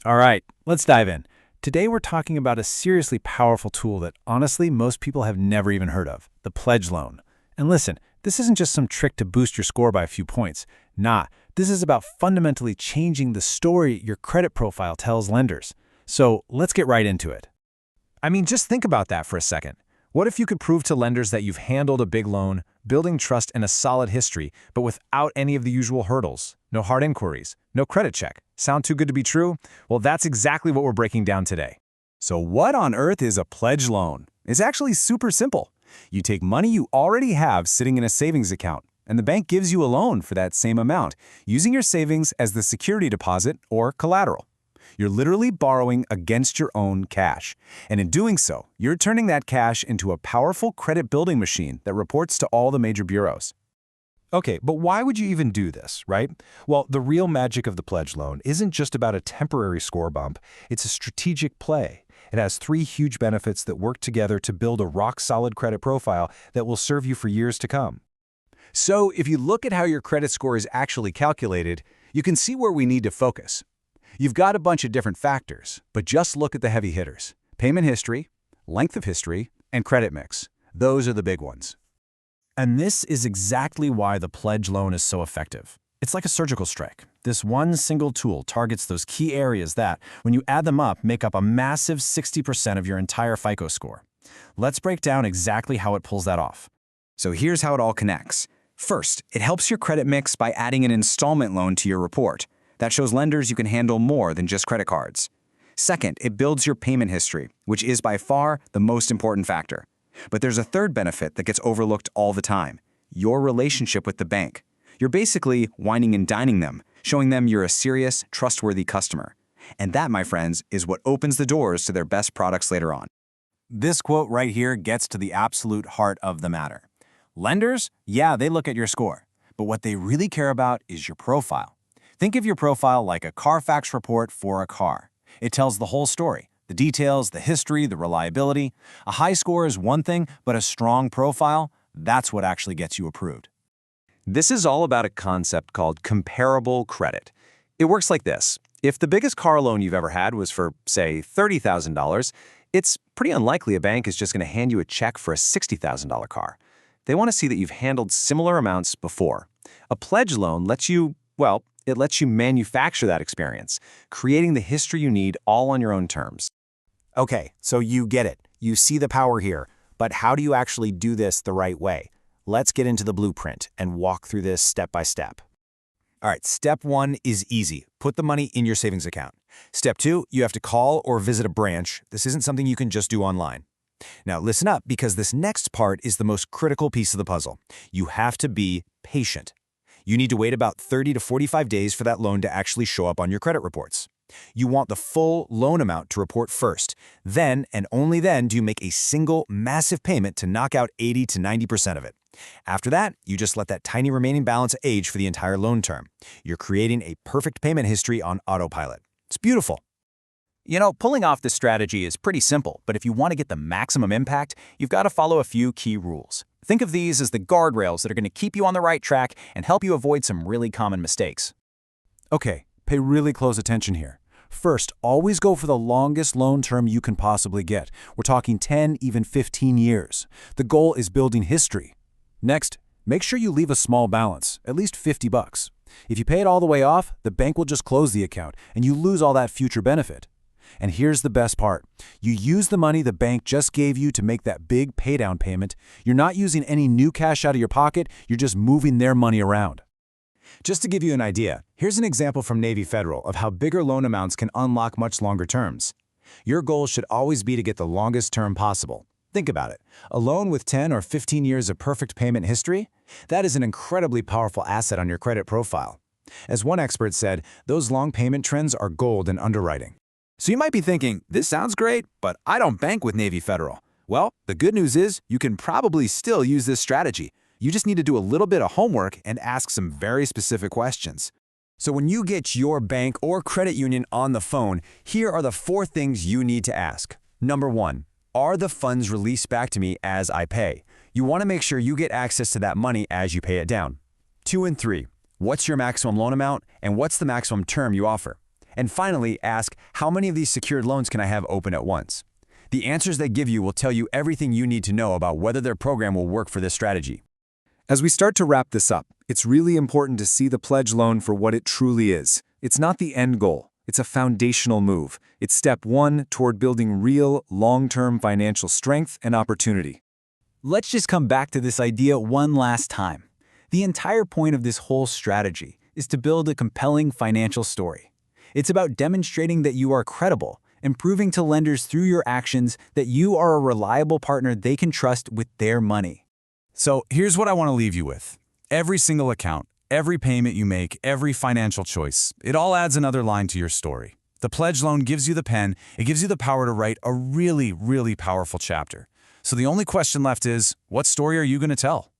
All right, let's dive in. Today we're talking about a seriously powerful tool that honestly most people have never even heard of, the pledge loan. And listen, this isn't just some trick to boost your score by a few points. Nah, this is about fundamentally changing the story your credit profile tells lenders. So let's get right into it. I mean, just think about that for a second. What if you could prove to lenders that you've handled a big loan, building trust and a solid history, but without any of the usual hurdles? No hard inquiries, no credit check. Sound too good to be true? Well, that's exactly what we're breaking down today. So what on earth is a pledge loan? It's actually super simple. You take money you already have sitting in a savings account, and the bank gives you a loan for that same amount, using your savings as the security deposit or collateral. You're literally borrowing against your own cash. And in doing so, you're turning that cash into a powerful credit building machine that reports to all the major bureaus. Okay, but why would you even do this, right? Well, the real magic of the pledge loan isn't just about a temporary score bump. It's a strategic play. It has three huge benefits that work together to build a rock-solid credit profile that will serve you for years to come. So if you look at how your credit score is actually calculated, you can see where we need to focus. You've got a bunch of different factors, but just look at the heavy hitters. Payment history, length of history, and credit mix. Those are the big ones. And this is exactly why the pledge loan is so effective. It's like a surgical strike. This one single tool targets those key areas that, when you add them up, make up a massive 60% of your entire FICO score. Let's break down exactly how it pulls that off. So here's how it all connects. First, it helps your credit mix by adding an installment loan to your report. That shows lenders you can handle more than just credit cards. Second, it builds your payment history, which is by far the most important factor. But there's a third benefit that gets overlooked all the time: your relationship with the bank. You're basically wining and dining them, showing them you're a serious, trustworthy customer. And that, my friends, is what opens the doors to their best products later on. This quote right here gets to the absolute heart of the matter. Lenders, yeah, they look at your score, but what they really care about is your profile. Think of your profile like a Carfax report for a car. It tells the whole story: the details, the history, the reliability. A high score is one thing, but a strong profile, that's what actually gets you approved. This is all about a concept called comparable credit. It works like this. If the biggest car loan you've ever had was for, say, $30,000, it's pretty unlikely a bank is just going to hand you a check for a $60,000 car. They want to see that you've handled similar amounts before. A pledge loan lets you, well, it lets you manufacture that experience, creating the history you need all on your own terms. Okay, so you get it. You see the power here. But how do you actually do this the right way? Let's get into the blueprint and walk through this step by step. All right, step one is easy. Put the money in your savings account. Step two, you have to call or visit a branch. This isn't something you can just do online. Now listen up, because this next part is the most critical piece of the puzzle. You have to be patient. You need to wait about 30 to 45 days for that loan to actually show up on your credit reports. You want the full loan amount to report first. Then, and only then, do you make a single massive payment to knock out 80 to 90% of it. After that, you just let that tiny remaining balance age for the entire loan term. You're creating a perfect payment history on autopilot. It's beautiful. You know, pulling off this strategy is pretty simple, but if you want to get the maximum impact, you've got to follow a few key rules. Think of these as the guardrails that are going to keep you on the right track and help you avoid some really common mistakes. Okay, pay really close attention here. First, always go for the longest loan term you can possibly get. We're talking 10, even 15 years. The goal is building history. Next, make sure you leave a small balance, at least $50. If you pay it all the way off, the bank will just close the account and you lose all that future benefit. And here's the best part. You use the money the bank just gave you to make that big paydown payment. You're not using any new cash out of your pocket, you're just moving their money around. Just to give you an idea, here's an example from Navy Federal of how bigger loan amounts can unlock much longer terms. Your goal should always be to get the longest term possible. Think about it. A loan with 10 or 15 years of perfect payment history? That is an incredibly powerful asset on your credit profile. As one expert said, those long payment trends are gold in underwriting. So you might be thinking, this sounds great, but I don't bank with Navy Federal. Well, the good news is you can probably still use this strategy. You just need to do a little bit of homework and ask some very specific questions. So when you get your bank or credit union on the phone, here are the 4 things you need to ask. Number 1, are the funds released back to me as I pay? You want to make sure you get access to that money as you pay it down. 2 and 3, what's your maximum loan amount and what's the maximum term you offer? And finally, ask, how many of these secured loans can I have open at once? The answers they give you will tell you everything you need to know about whether their program will work for this strategy. As we start to wrap this up, it's really important to see the pledge loan for what it truly is. It's not the end goal. It's a foundational move. It's step one toward building real, long-term financial strength and opportunity. Let's just come back to this idea one last time. The entire point of this whole strategy is to build a compelling financial story. It's about demonstrating that you are credible and proving to lenders through your actions that you are a reliable partner they can trust with their money. So here's what I want to leave you with. Every single account, every payment you make, every financial choice, it all adds another line to your story. The pledge loan gives you the pen, it gives you the power to write a really, really powerful chapter. So the only question left is, what story are you going to tell?